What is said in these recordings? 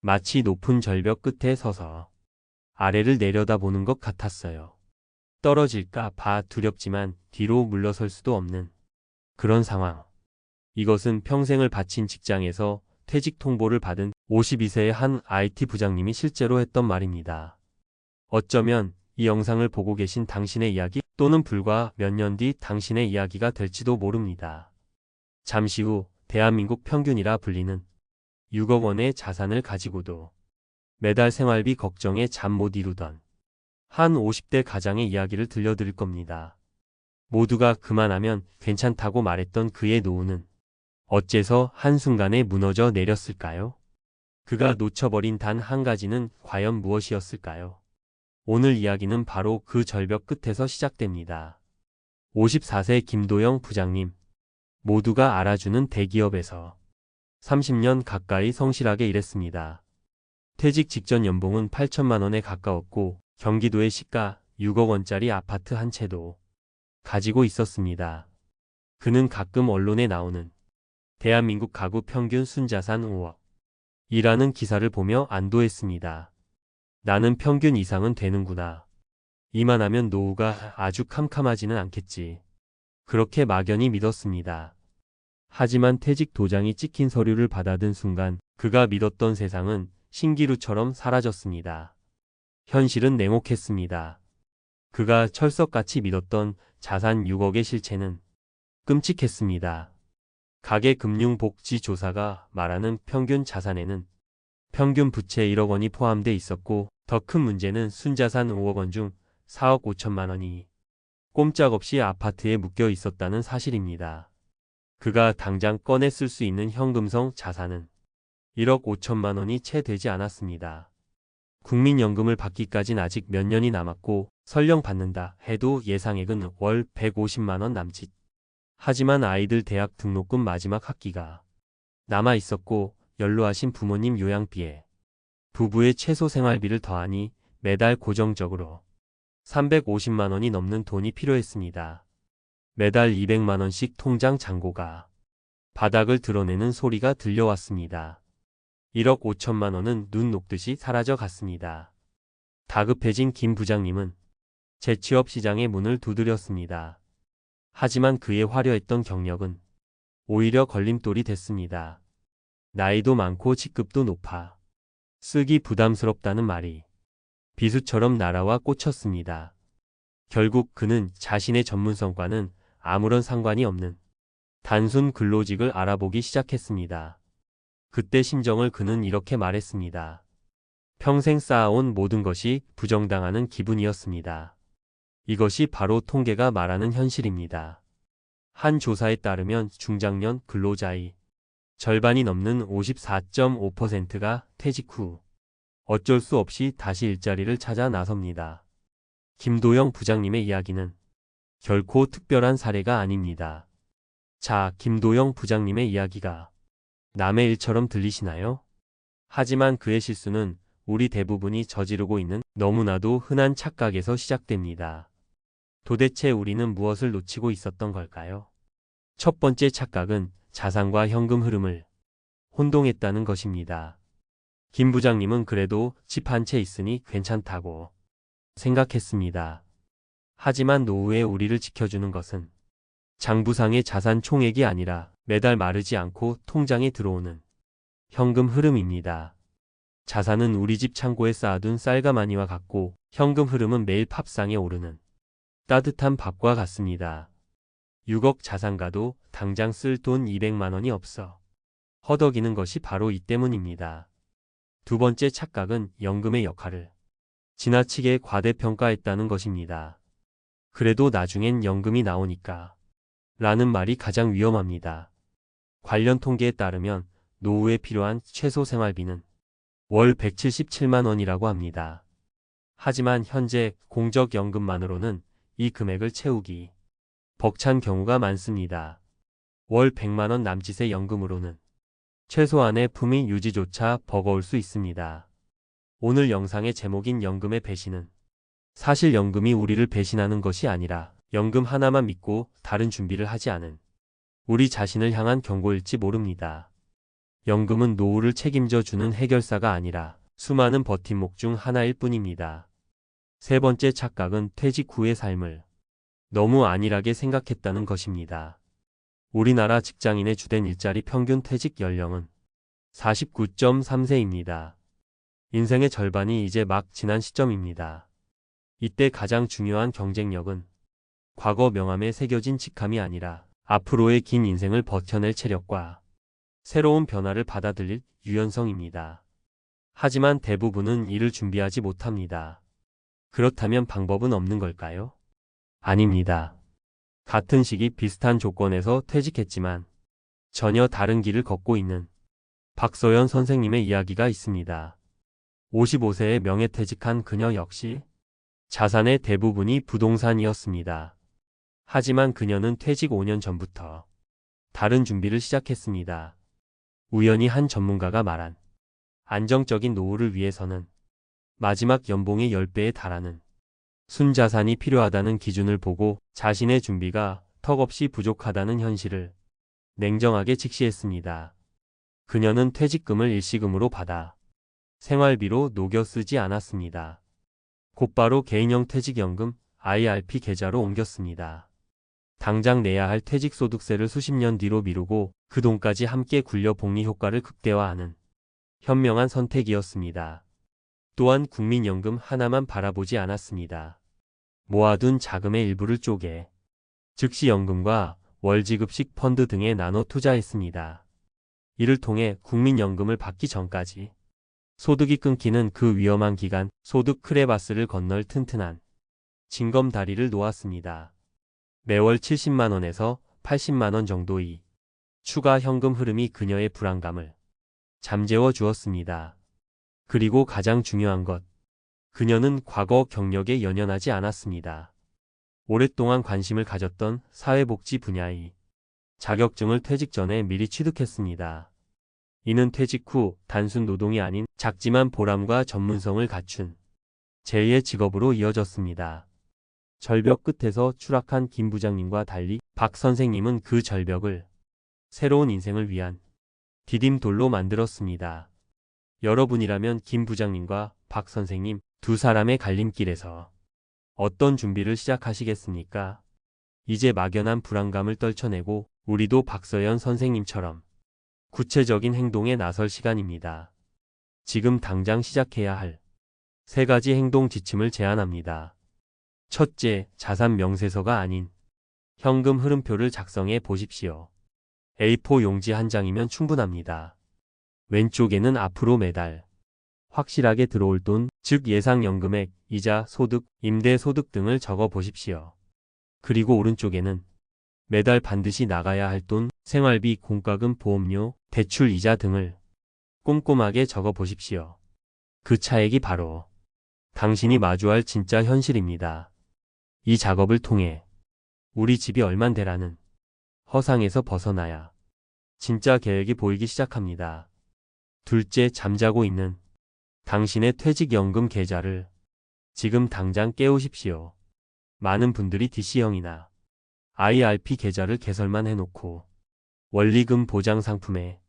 마치 높은 절벽 끝에 서서 아래를 내려다보는 것 같았어요. 떨어질까 봐 두렵지만 뒤로 물러설 수도 없는 그런 상황. 이것은 평생을 바친 직장에서 퇴직 통보를 받은 52세의 한 IT 부장님이 실제로 했던 말입니다. 어쩌면 이 영상을 보고 계신 당신의 이야기 또는 불과 몇 년 뒤 당신의 이야기가 될지도 모릅니다. 잠시 후 대한민국 평균이라 불리는 6억 원의 자산을 가지고도 매달 생활비 걱정에 잠 못 이루던 한 50대 가장의 이야기를 들려드릴 겁니다. 모두가 그만하면 괜찮다고 말했던 그의 노후는 어째서 한순간에 무너져 내렸을까요? 그가 놓쳐버린 단 한 가지는 과연 무엇이었을까요? 오늘 이야기는 바로 그 절벽 끝에서 시작됩니다. 54세 김도영 부장님. 모두가 알아주는 대기업에서 30년 가까이 성실하게 일했습니다. 퇴직 직전 연봉은 8천만 원에 가까웠고 경기도의 시가 6억 원짜리 아파트 한 채도 가지고 있었습니다. 그는 가끔 언론에 나오는 대한민국 가구 평균 순자산 5억 이라는 기사를 보며 안도했습니다. 나는 평균 이상은 되는구나. 이만하면 노후가 아주 캄캄하지는 않겠지. 그렇게 막연히 믿었습니다. 하지만 퇴직 도장이 찍힌 서류를 받아든 순간 그가 믿었던 세상은 신기루처럼 사라졌습니다. 현실은 냉혹했습니다. 그가 철석같이 믿었던 자산 6억의 실체는 끔찍했습니다. 가계금융복지조사가 말하는 평균 자산에는 평균 부채 1억 원이 포함돼 있었고 더 큰 문제는 순자산 5억 원 중 4억 5천만 원이 꼼짝없이 아파트에 묶여 있었다는 사실입니다. 그가 당장 꺼내 쓸 수 있는 현금성 자산은 1억 5천만 원이 채 되지 않았습니다. 국민연금을 받기까진 아직 몇 년이 남았고 설령 받는다 해도 예상액은 월 150만 원 남짓. 하지만 아이들 대학 등록금 마지막 학기가 남아 있었고 연로하신 부모님 요양비에 부부의 최소 생활비를 더하니 매달 고정적으로 350만 원이 넘는 돈이 필요했습니다. 매달 200만 원씩 통장 잔고가 바닥을 드러내는 소리가 들려왔습니다. 1억 5천만 원은 눈 녹듯이 사라져 갔습니다. 다급해진 김 부장님은 재취업 시장의 문을 두드렸습니다. 하지만 그의 화려했던 경력은 오히려 걸림돌이 됐습니다. 나이도 많고 직급도 높아 쓰기 부담스럽다는 말이 비수처럼 날아와 꽂혔습니다. 결국 그는 자신의 전문성과는 아무런 상관이 없는 단순 근로직을 알아보기 시작했습니다. 그때 심정을 그는 이렇게 말했습니다. 평생 쌓아온 모든 것이 부정당하는 기분이었습니다. 이것이 바로 통계가 말하는 현실입니다. 한 조사에 따르면 중장년 근로자의 절반이 넘는 54.5%가 퇴직 후 어쩔 수 없이 다시 일자리를 찾아 나섭니다. 김도영 부장님의 이야기는 결코 특별한 사례가 아닙니다. 자, 김도영 부장님의 이야기가 남의 일처럼 들리시나요? 하지만 그의 실수는 우리 대부분이 저지르고 있는 너무나도 흔한 착각에서 시작됩니다. 도대체 우리는 무엇을 놓치고 있었던 걸까요? 첫 번째 착각은 자산과 현금 흐름을 혼동했다는 것입니다. 김 부장님은 그래도 집 한 채 있으니 괜찮다고 생각했습니다. 하지만 노후에 우리를 지켜주는 것은 장부상의 자산 총액이 아니라 매달 마르지 않고 통장에 들어오는 현금 흐름입니다. 자산은 우리 집 창고에 쌓아둔 쌀가마니와 같고 현금 흐름은 매일 팝상에 오르는 따뜻한 밥과 같습니다. 6억 자산가도 당장 쓸 돈 200만 원이 없어 허덕이는 것이 바로 이 때문입니다. 두 번째 착각은 연금의 역할을 지나치게 과대평가했다는 것입니다. 그래도 나중엔 연금이 나오니까 라는 말이 가장 위험합니다. 관련 통계에 따르면 노후에 필요한 최소 생활비는 월 177만 원이라고 합니다. 하지만 현재 공적연금만으로는 이 금액을 채우기 벅찬 경우가 많습니다. 월 100만 원 남짓의 연금으로는 최소한의 품위 유지조차 버거울 수 있습니다. 오늘 영상의 제목인 연금의 배신은 사실 연금이 우리를 배신하는 것이 아니라 연금 하나만 믿고 다른 준비를 하지 않은 우리 자신을 향한 경고일지 모릅니다. 연금은 노후를 책임져 주는 해결사가 아니라 수많은 버팀목 중 하나일 뿐입니다. 세 번째 착각은 퇴직 후의 삶을 너무 안일하게 생각했다는 것입니다. 우리나라 직장인의 주된 일자리 평균 퇴직 연령은 49.3세입니다. 인생의 절반이 이제 막 지난 시점입니다. 이때 가장 중요한 경쟁력은 과거 명함에 새겨진 직함이 아니라 앞으로의 긴 인생을 버텨낼 체력과 새로운 변화를 받아들일 유연성입니다. 하지만 대부분은 이를 준비하지 못합니다. 그렇다면 방법은 없는 걸까요? 아닙니다. 같은 시기 비슷한 조건에서 퇴직했지만 전혀 다른 길을 걷고 있는 박서연 선생님의 이야기가 있습니다. 55세에 명예퇴직한 그녀 역시 자산의 대부분이 부동산이었습니다. 하지만 그녀는 퇴직 5년 전부터 다른 준비를 시작했습니다. 우연히 한 전문가가 말한 안정적인 노후를 위해서는 마지막 연봉의 10배에 달하는 순자산이 필요하다는 기준을 보고 자신의 준비가 턱없이 부족하다는 현실을 냉정하게 직시했습니다. 그녀는 퇴직금을 일시금으로 받아 생활비로 녹여 쓰지 않았습니다. 곧바로 개인형 퇴직연금 IRP 계좌로 옮겼습니다. 당장 내야 할 퇴직소득세를 수십 년 뒤로 미루고 그 돈까지 함께 굴려 복리 효과를 극대화하는 현명한 선택이었습니다. 또한 국민연금 하나만 바라보지 않았습니다. 모아둔 자금의 일부를 쪼개 즉시연금과 월지급식 펀드 등에 나눠 투자했습니다. 이를 통해 국민연금을 받기 전까지 소득이 끊기는 그 위험한 기간 소득 크레바스를 건널 튼튼한 징검다리를 놓았습니다. 매월 70만원에서 80만원 정도의 추가 현금 흐름이 그녀의 불안감을 잠재워 주었습니다. 그리고 가장 중요한 것, 그녀는 과거 경력에 연연하지 않았습니다. 오랫동안 관심을 가졌던 사회복지 분야의 자격증을 퇴직 전에 미리 취득했습니다. 이는 퇴직 후 단순 노동이 아닌 작지만 보람과 전문성을 갖춘 제2의 직업으로 이어졌습니다. 절벽 끝에서 추락한 김 부장님과 달리 박 선생님은 그 절벽을 새로운 인생을 위한 디딤돌로 만들었습니다. 여러분이라면 김 부장님과 박 선생님 두 사람의 갈림길에서 어떤 준비를 시작하시겠습니까? 이제 막연한 불안감을 떨쳐내고 우리도 박서연 선생님처럼 구체적인 행동에 나설 시간입니다. 지금 당장 시작해야 할 세 가지 행동 지침을 제안합니다. 첫째, 자산 명세서가 아닌 현금 흐름표를 작성해 보십시오. A4 용지 한 장이면 충분합니다. 왼쪽에는 앞으로 매달 확실하게 들어올 돈, 즉 예상 연금액, 이자, 소득, 임대 소득 등을 적어 보십시오. 그리고 오른쪽에는 매달 반드시 나가야 할 돈, 생활비, 공과금, 보험료, 대출 이자 등을 꼼꼼하게 적어 보십시오. 그 차액이 바로 당신이 마주할 진짜 현실입니다. 이 작업을 통해 우리 집이 얼만데라는 허상에서 벗어나야 진짜 계획이 보이기 시작합니다. 둘째, 잠자고 있는 당신의 퇴직연금 계좌를 지금 당장 깨우십시오. 많은 분들이 DC형이나 IRP 계좌를 개설만 해놓고 원리금 보장 상품에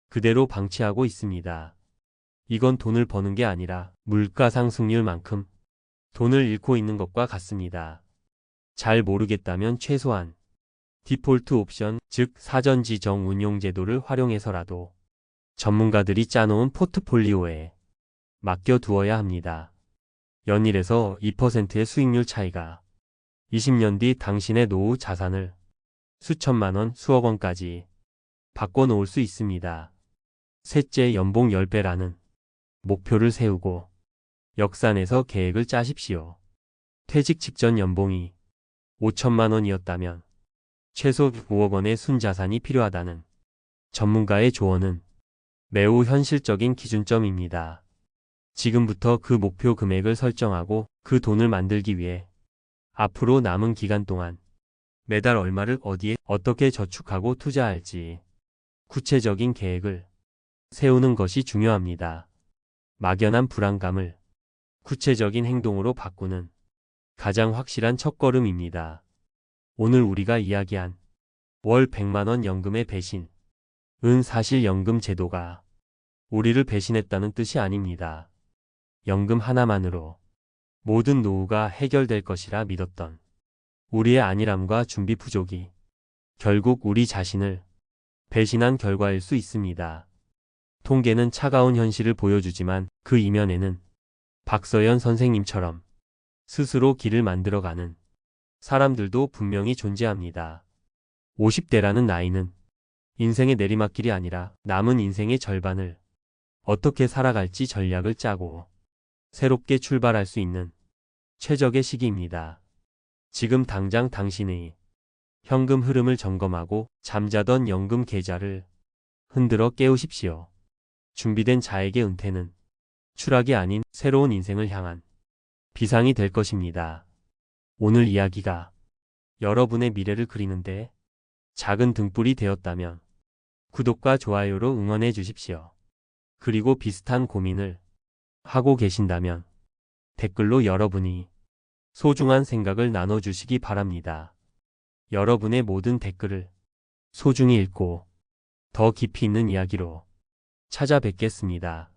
그대로 방치하고 있습니다. 이건 돈을 버는 게 아니라 물가 상승률만큼 돈을 잃고 있는 것과 같습니다. 잘 모르겠다면 최소한 디폴트 옵션, 즉 사전 지정 운용 제도를 활용해서라도 전문가들이 짜놓은 포트폴리오에 맡겨두어야 합니다. 연일에서 2%의 수익률 차이가 20년 뒤 당신의 노후 자산을 수천만 원, 수억 원까지 바꿔놓을 수 있습니다. 셋째, 연봉 10배라는 목표를 세우고 역산해서 계획을 짜십시오. 퇴직 직전 연봉이 5천만 원이었다면 최소 5억 원의 순자산이 필요하다는 전문가의 조언은 매우 현실적인 기준점입니다. 지금부터 그 목표 금액을 설정하고 그 돈을 만들기 위해 앞으로 남은 기간 동안 매달 얼마를 어디에 어떻게 저축하고 투자할지 구체적인 계획을 세우는 것이 중요합니다. 막연한 불안감을 구체적인 행동으로 바꾸는 가장 확실한 첫걸음입니다. 오늘 우리가 이야기한 월 100만 원 연금의 배신, 사실 연금 제도가 우리를 배신했다는 뜻이 아닙니다. 연금 하나만으로 모든 노후가 해결될 것이라 믿었던 우리의 안일함과 준비 부족이 결국 우리 자신을 배신한 결과일 수 있습니다. 통계는 차가운 현실을 보여주지만 그 이면에는 박서연 선생님처럼 스스로 길을 만들어가는 사람들도 분명히 존재합니다. 50대라는 나이는 인생의 내리막길이 아니라 남은 인생의 절반을 어떻게 살아갈지 전략을 짜고 새롭게 출발할 수 있는 최적의 시기입니다. 지금 당장 당신의 현금 흐름을 점검하고 잠자던 연금 계좌를 흔들어 깨우십시오. 준비된 자에게 은퇴는 추락이 아닌 새로운 인생을 향한 비상이 될 것입니다. 오늘 이야기가 여러분의 미래를 그리는데 작은 등불이 되었다면 구독과 좋아요로 응원해 주십시오. 그리고 비슷한 고민을 하고 계신다면 댓글로 여러분이 소중한 생각을 나눠주시기 바랍니다. 여러분의 모든 댓글을 소중히 읽고 더 깊이 있는 이야기로 찾아뵙겠습니다.